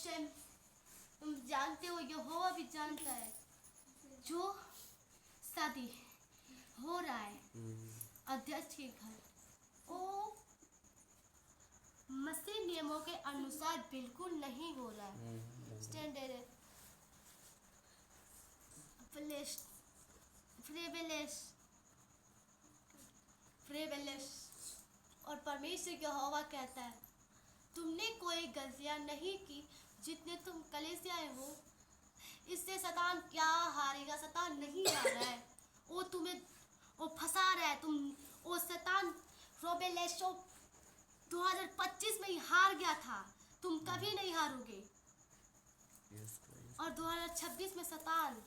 Shem, तुम जानते हो, यहोवा भी जानता है, जो शादी हो रहा है अध्यक्ष के घर, वो मसीह नियमों के अनुसार बिल्कुल नहीं हो रहा है। स्टैंडर्ड फ्रेबेलेस और परमेश्वर यहोवा कहता है, तुमने कोई गलतियां नहीं की जितने तुम कलीसियाए हो, इससे शैतान क्या हारेगा? शैतान नहीं हार रहा है, वो तुम्हें वो फंसा रहा है। तुम वो शैतान रोबेलेशो 2025 में ही हार गया था, तुम कभी नहीं हारोगे। और 2026 में शैतान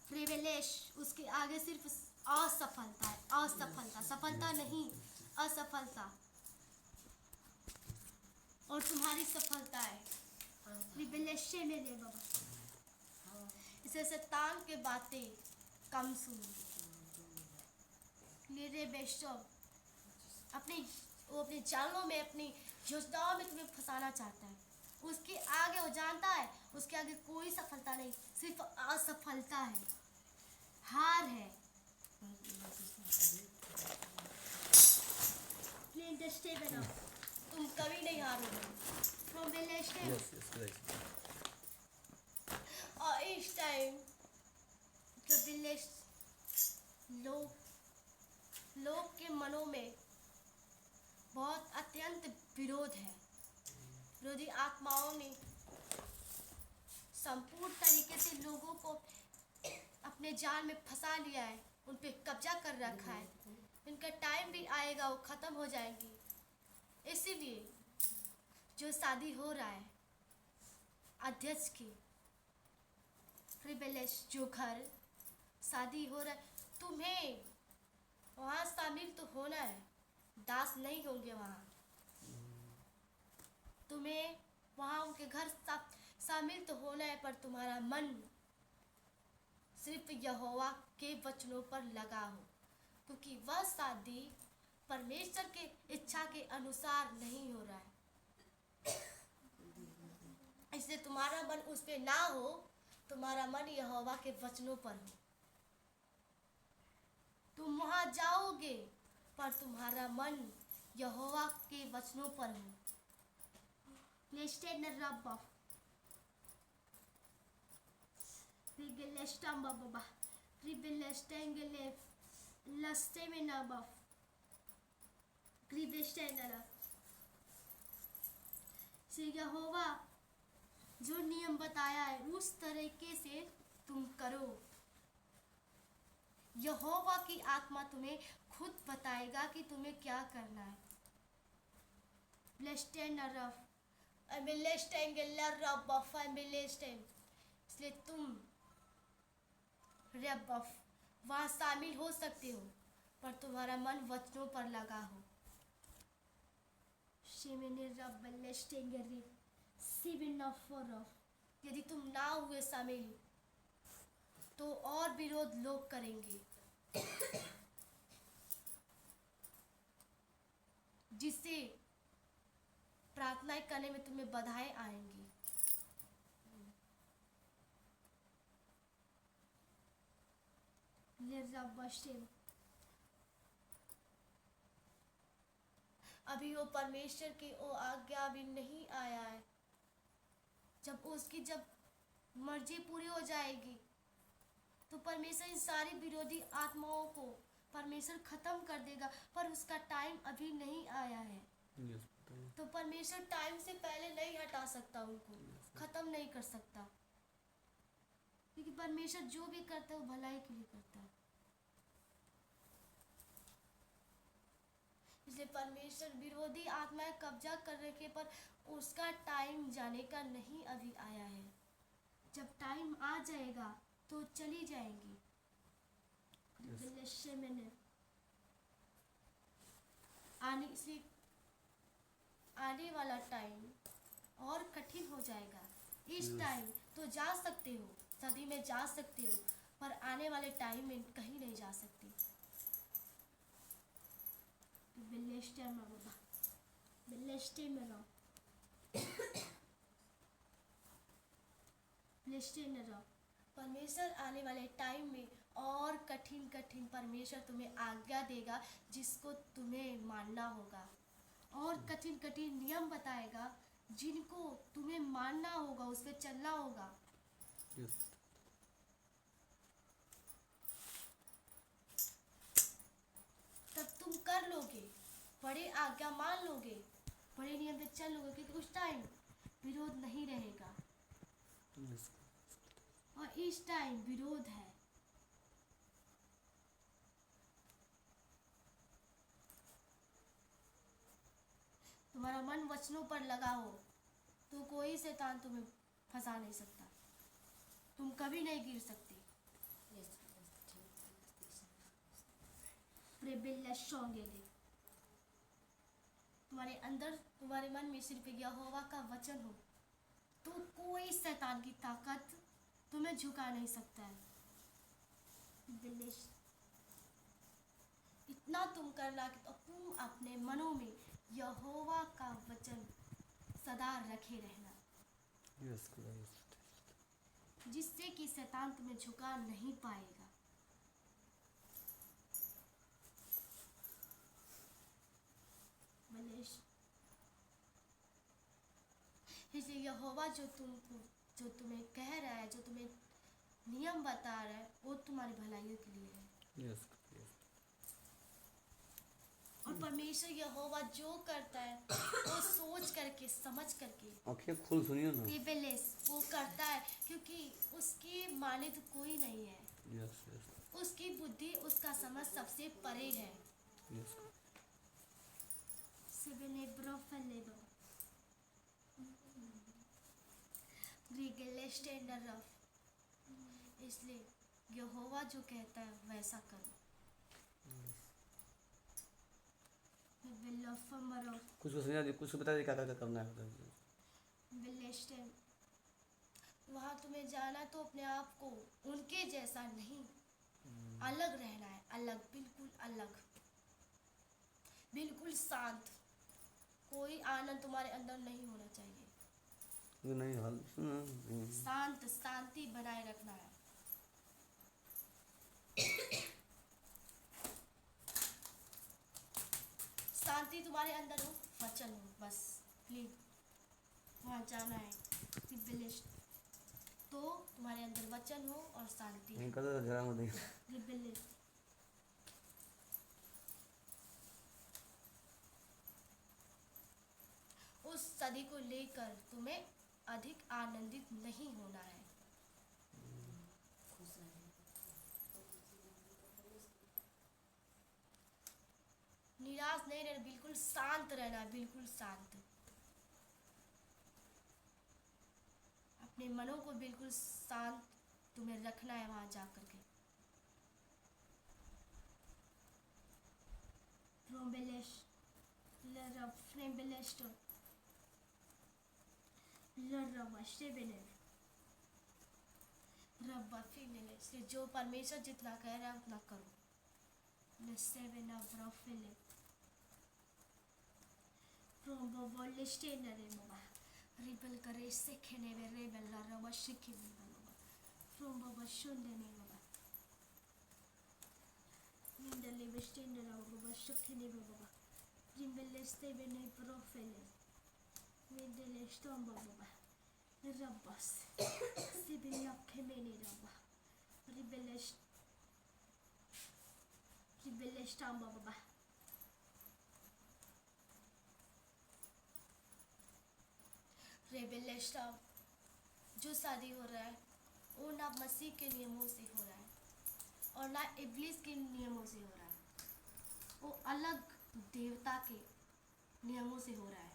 फ्रेबेलेश, उसके आगे सिर्फ असफलता है, असफलता, सफलता नहीं, असफलता। और तुम्हारी सफलता है फ्रेबेलेशे में ले बाबा। इसे शैतान के बातें कम सुनो। मेरे बेशो अपने जालों में, अपनी योजनाओं में तुम्हें फंसाना चाहता है। उसके आगे वो जानता है, उसके आगे कोई सफलता नहीं, सिर्फ असफलता है, हार है। तुम कभी नहीं हारोगे। और इस टाइम लोग के मनों में बहुत अत्यंत विरोध है। विरोधी आत्माओं ने संपूर्ण तरीके से लोगों को अपने जाल में फंसा लिया है, उन पे कब्जा कर रखा है। इनका टाइम भी आएगा, वो खत्म हो जाएंगी। इसीलिए जो शादी हो रहा है अध्यक्ष की, जो घर शादी हो रहा है, तुम्हें वहाँ शामिल तो होना है, दास नहीं होंगे वहाँ। तुम्हें वहाँ उनके घर शामिल तो होना है, पर तुम्हारा मन सिर्फ यहोवा के वचनों पर लगा हो, क्योंकि वह शादी परमेश्वर के इच्छा के अनुसार नहीं हो रहा है। इसलिए तुम्हारा मन उस पे ना हो, तुम्हारा मन यहोवा के वचनों पर हो। तुम वहां जाओगे, पर तुम्हारा मन यहोवा के वचनों पर हो। यहोवा जो नियम बताया है उस तरीके से तुम करो। यहोवा की आत्मा तुम्हें खुद बताएगा कि तुम्हें क्या करना है। इसलिए तुम वहाँ शामिल हो सकते हो, पर तुम्हारा मन वचनों पर लगा हो। यदि तुम ना हुए शामिल, तो और विरोध लोग करेंगे, जिससे प्रार्थना करने में तुम्हें बाधाएं आएंगी। अभी वो परमेश्वर की वो आज्ञा भी नहीं आया है। जब मर्जी पूरी हो जाएगी, तो परमेश्वर इन सारी विरोधी आत्माओं को परमेश्वर खत्म कर देगा, पर उसका टाइम अभी नहीं आया है। तो परमेश्वर टाइम से पहले नहीं हटा सकता, उनको खत्म नहीं कर सकता, क्योंकि परमेश्वर जो भी करता है वो भलाई के लिए करता है। इसलिए परमेश्वर विरोधी आत्माएं कब्जा कर रखे, पर उसका टाइम जाने का नहीं अभी आया है। जब टाइम आ जाएगा तो चली जाएंगी। इसलिए आने वाला टाइम और कठिन हो जाएगा। इस टाइम तो जा सकते हो, सदी में जा सकते हो, पर आने वाले टाइम में कहीं नहीं जा सकते। बिल्लेस्टे में रहो। लिस्टेनर परमेश्वर आने वाले टाइम में और कठिन कठिन परमेश्वर तुम्हें आज्ञा देगा जिसको तुम्हें मानना होगा, और कठिन कठिन नियम बताएगा जिनको तुम्हें मानना होगा, उस पर चलना होगा। Yes. तब तुम कर लोगे, बड़े आज्ञा मान लोगे, बड़े नियम पे चल लोगे, क्योंकि उस टाइम विरोध नहीं रहेगा। Yes. और इस टाइम विरोध है। तुम्हारा मन वचनों पर लगा हो तो कोई शैतान तुम्हें फंसा नहीं सकता, तुम कभी नहीं गिर सकते। तुम्हारे अंदर, तुम्हारे मन में सिर्फ यहोवा का वचन हो तो कोई शैतान की ताकत तुम्हें झुका नहीं सकता है। इतना तुम करना कि तो तुम अपने मनों में यहोवा का वचन सदा रखे रहना, Yes, Christ. जिससे कि शैतान तुम्हें झुका नहीं पाएगा। इसलिए यहोवा जो तुम्हें कह रहा है, जो तुम्हें नियम बता रहा है, वो तुम्हारी भलाई के लिए है। Yes, Christ. और परमेश्वर यहोवा जो करता है वो सोच करके समझ करके आँखें खोल सुनियो ना। वो करता है, क्योंकि उसकी मानित कोई नहीं है। Yes, yes. उसकी बुद्धि, उसका समझ सबसे परे है। Yes. इसलिए यहोवा जो कहता है वैसा करो। कुछ समझा दे, कुछ बता दे क्या क्या करना है। वहाँ तुम्हें जाना तो अपने आप को उनके जैसा नहीं, अलग रहना है, अलग, बिल्कुल अलग, बिल्कुल शांत। कोई आनंद तुम्हारे अंदर नहीं होना चाहिए। नहीं हाल शांत, शांति बनाए रखना है। शांति तुम्हारे अंदर हो, वचन हो, बस प्लीज वहाँ जाना है। तो तुम्हारे अंदर वचन हो और शांति हो। जरा मत उस सदी को लेकर तुम्हें अधिक आनंदित नहीं होना है। निराश नहीं रहना, बिल्कुल शांत रहना, बिल्कुल शांत। अपने मनों को बिल्कुल शांत तुम्हें रखना है वहां जाकर के। जो परमेश्वर जितना कह रहा है उतना करो। रिबल करे सेखेने वे रेबल ला रवा शिखिने बलोगा from Baba शुंडने Baba निंदले वेस्टेंड La Baba शिखिने Baba rebel स्टेबे ने प्रोफेले निंदले स्टॉम बाबा रबस सिबिल खेमेने रबा रिबल स्टॉम बाबा। रेबेलेस्टा जो शादी हो रहा है वो ना मसीह के नियमों से हो रहा है और ना इब्लिस के नियमों से हो रहा है, वो अलग देवता के नियमों से हो रहा है।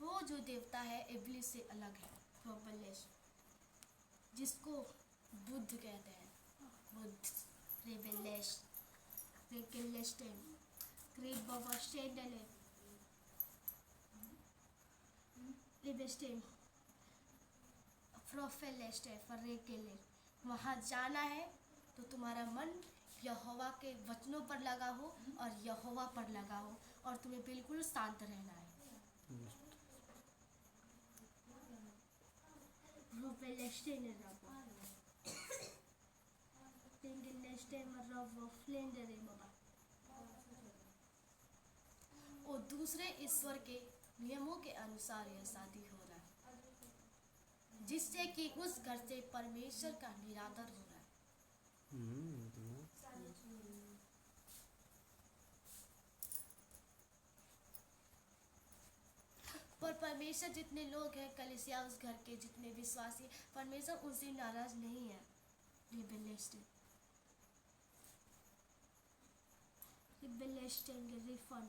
वो जो देवता है इब्लिस से अलग है, जिसको बुद्ध कहते हैं। बुद्ध रेबेलेश रेकेलेस्टेन ग्रेट बाबा शेडले रेबेस्टेन प्रोफेलेस्टे फरेकेले। वहाँ जाना है तो तुम्हारा मन यहोवा के वचनों पर लगा हो और यहोवा पर लगा हो और तुम्हें बिल्कुल शांत रहना है। और दूसरे ईश्वर के नियमों के अनुसार यह शादी हो रहा है, जिससे कि उस घर से परमेश्वर का निरादर हो रहा है। पर परमेश्वर जितने लोग हैं कलीसिया उस घर के जितने विश्वासी, परमेश्वर उनसे नाराज नहीं है। रिफंड,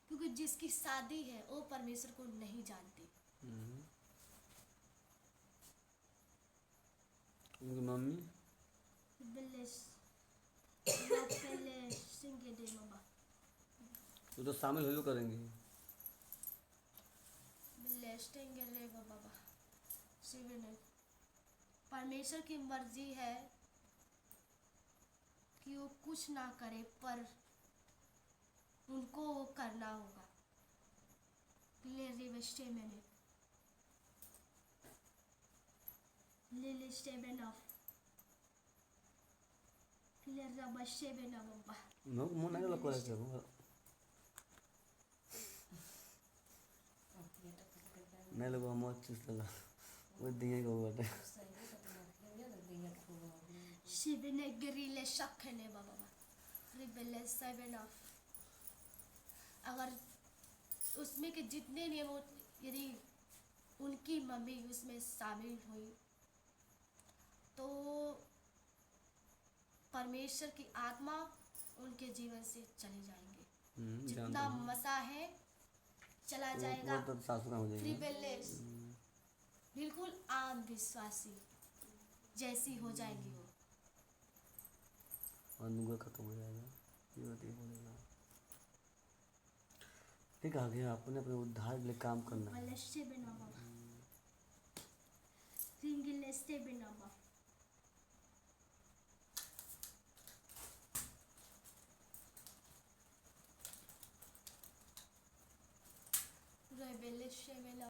क्योंकि जिसकी शादी है वो परमेश्वर को नहीं जानती। उनकी मम्मी वो तो शामिल हो करेंगे। परमेश्वर की मर्जी है कि वो कुछ ना करे, पर उनको वो करना होगा। मैं नहीं लग रहा है नहीं लगा मौत चीज लगा वो दिए को बटे शिवने गिरीले शखने बाबा रिबेले 7 ऑफ। अगर उसमें के जितने नियम यदि उनकी मम्मी उसमें शामिल हुई तो परमेश्वर की आत्मा उनके जीवन से चले जाएंगे। जितना मसा है चला जाएगा। वो तो सासू का हो जाएगा। बिल्कुल आम विश्वासी जैसी हो जाएगी वो। और नुंगा खत्म हो जाएगा। ये बात ये बोलेगा। ठीक आ गया आपने अपने उद्धार के लिए काम करना है। रेबेलेशन में